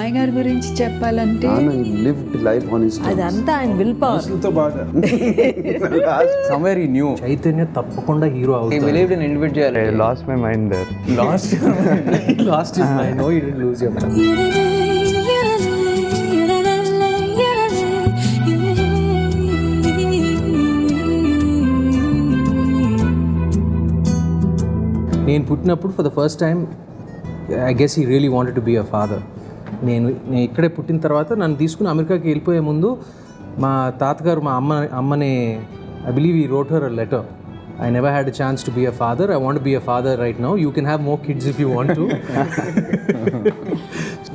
నాన్నగారి గురించి చెప్పాలంటే లివ్డ్ లైఫ్ ఆన్ హిస్ అదంతా ఆయన will power. somewhere he knew Chaitanya తప్పకుండా హీరో he అవుతాడు. believed in individuality. I lost my mind there. Lost his mind. No, you didn't lose your mind. నేను పుట్టినప్పుడు for the first time I guess he really wanted to be a father. నేను ఇక్కడే పుట్టిన తర్వాత నన్ను తీసుకుని అమెరికాకి వెళ్ళిపోయే ముందు మా తాతగారు మా అమ్మని ఐ బిలీవ్ ఈ wrote her a letter. I never had a chance to be a father. I want to be a father right now. You can have more kids if you want to.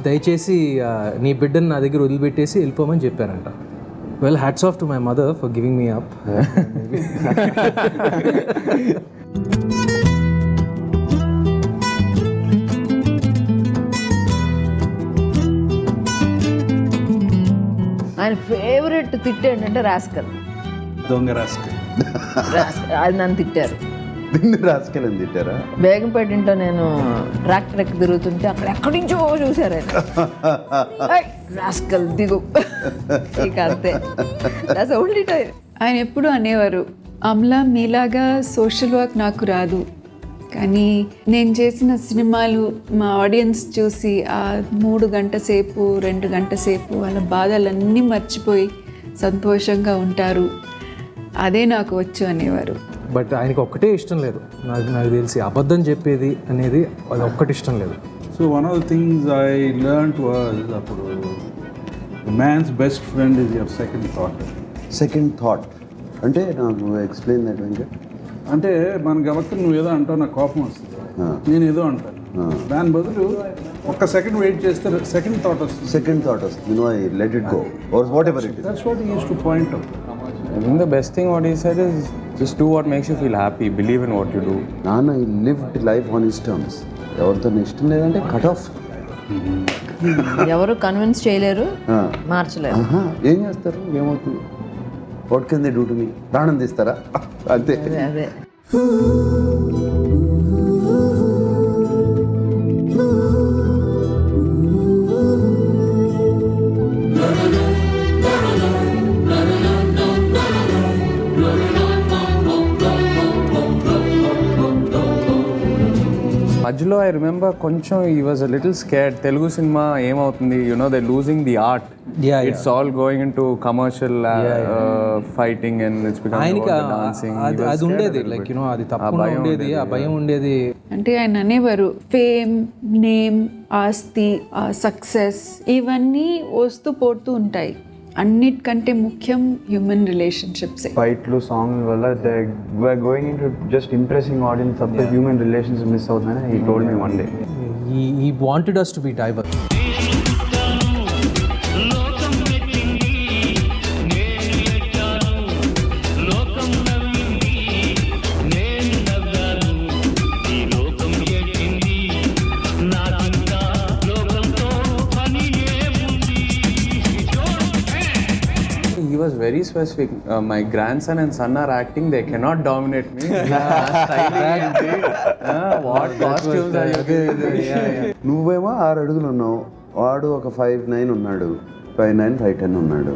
దయచేసి నీ బిడ్డను నా దగ్గర వదిలిపెట్టేసి వెళ్ళిపోమని చెప్పారంట. Well hats off to my mother for giving me up. ఆయన favourite తిట్టు ఏంటంటే రాస్కల్. దొంగ రాస్కల్. అది నన్ను తిట్టారు. నిన్ను రాసుకెళ్ళని తిట్టారా? బేగంపేట ఇంట్లో నేను ట్రాక్టర్ ఎక్కి తిరుగుతుంటే అక్కడ ఎక్కడి నుంచో చూశారు ఆయన. రాస్కల్ దిగు. ఇక అంతే. That's only time. ఆయన ఎప్పుడు అనేవారు, అమలా మీలాగా సోషల్ వర్క్ నాకు రాదు, కానీ నేను చేసిన సినిమాలు మా ఆడియన్స్ చూసి ఆ 3 గంటల సేపు 2 గంటల సేపు వాళ్ళ బాధలన్నీ మర్చిపోయి సంతోషంగా ఉంటారు, అదే నాకు వచ్చు అనేవారు. బట్ ఆయనకు ఒక్కటే ఇష్టం లేదు, నాకు తెలిసి అబద్ధం చెప్పేది అనేది అది ఒక్కటి ఇష్టం లేదు. So one of the things I learned was అప్పుడు man's best friend is your second thought. Second thought అంటే నాకు ఎక్స్ప్లెయిన్ దట్ వెంకట్. అంటే మన గబక్క నువ్వు ఏదో అంటావు, నాకు కోపం వస్తుంది, నేను ఏదో అంటాను, దాని బదులు ఒక్క సెకండ్ వెయిట్ చేస్తే సెకండ్ థాట్ వస్తుంది. సెకండ్ థాట్ వస్తుంది, no I let it go or whatever it is. That's what he used to point out. I think the best thing what he said is just do what makes you feel happy, believe in what you do. నాన్న ఈ lived life on his terms. ఎవరితో ఇష్టం లేదంటే cut off. ఎవరు convince చేయలేరు, మార్చలేరు. ఏం చేస్తారు, ఏమవుతుంది, what can they do to me, ప్రాణం తీస్తారా, అంతే. అదే మధ్యలో ఐ రిమెంబర్ కొంచెం ఈ was a little scared. Telugu cinema ఏమవుతుంది, you know they losing the art. It's all going into commercial fighting and it's becoming about dancing. అది ఉండేది లైక్ యు నో, అది తప్పకుండా ఉండేది, ఆ భయం ఉండేది. అంటే ఆయన అనేవారు ఫేమ్, నేమ్, ఆస్తి, సక్సెస్ ఇవన్నీ వస్తూ పోతూ ఉంటాయి, అన్నిటికంటే ముఖ్యం హ్యూమన్ రిలేషన్షిప్స్. ఫైట్లు సాంగ్ వల్ల they were going into just impressing audience తప్ప హ్యూమన్ రిలేషన్స్ మిస్ అవుతుందని he told me one day. He wanted us to be diverse. He was very specific. My grandson and son are acting, they cannot dominate me. What costumes are you giving? నువ్వేమో 6 అడుగులు ఉన్నావు, వాడు ఒక 5'9" ఉన్నాడు, 5'9", 5'10" ఉన్నాడు,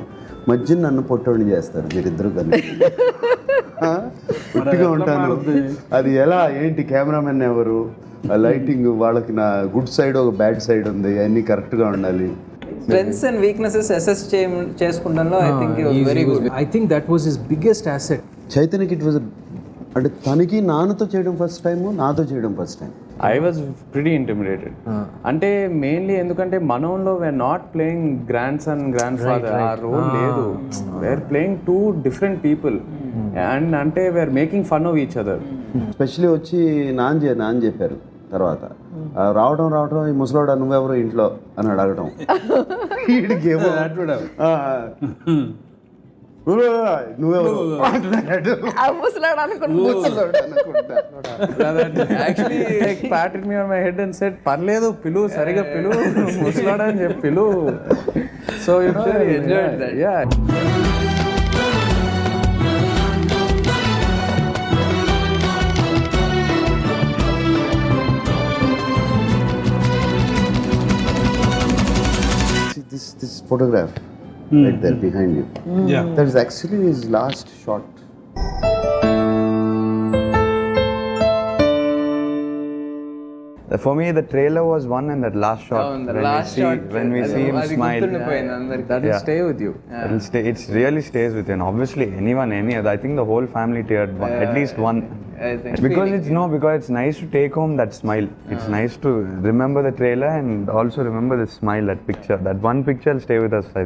మధ్య నన్ను పొట్టోడిని చేస్తారు మీరిద్దరు కలిసి. పుట్టిగా ఉంటాను, అది ఎలా ఏంటి, కెమెరామెన్ ఎవరు, లైటింగ్, వాళ్ళకి నా గుడ్ సైడ్ ఒక బ్యాడ్ సైడ్ ఉంది, అన్నీ కరెక్ట్గా ఉండాలి. స్ట్రెంగ్స్ అండ్ వీక్నెసెస్ అసెస్ చేసుకుంటాను. I think he was very good. I think that was his biggest asset. చైతన్యకి ఇట్ వాజ్, అంటే తనకి నాన్నతో చేయడం ఫస్ట్ టైం, నాతో చేయడం first time. I was pretty intimidated. అంటే మెయిన్లీ ఎందుకంటే మనంలో we're not playing grandson, grandfather. ఆ రోల్ లేదు. We're playing 2 different people. And అంటే we're making fun of each other. Specially వచ్చి నాన్న చెప్పారు తర్వాత, రావడం ఈ ముసలోడా నువ్వెవరు ఇంట్లో అని అడగటం. వీడికేమో నువ్వెవరు Actually like patted me on my head and said పర్లేదు పిలు, సరిగా పిలు, ముసలాడా అని చెప్పి పిలు. So you know I enjoyed that. Yeah. this photograph right there behind you. Yeah. That is actually his last shot. For me, the trailer was one, and that last shot. When we see him smile. That will Yeah. stay with you. It'll stay, it really stays with you. And obviously, any other, I think the whole family teared one, at least one. I think. Because it's nice to take home that smile. It's nice to remember the trailer and also remember the smile, that picture. That one picture will stay with us, I think.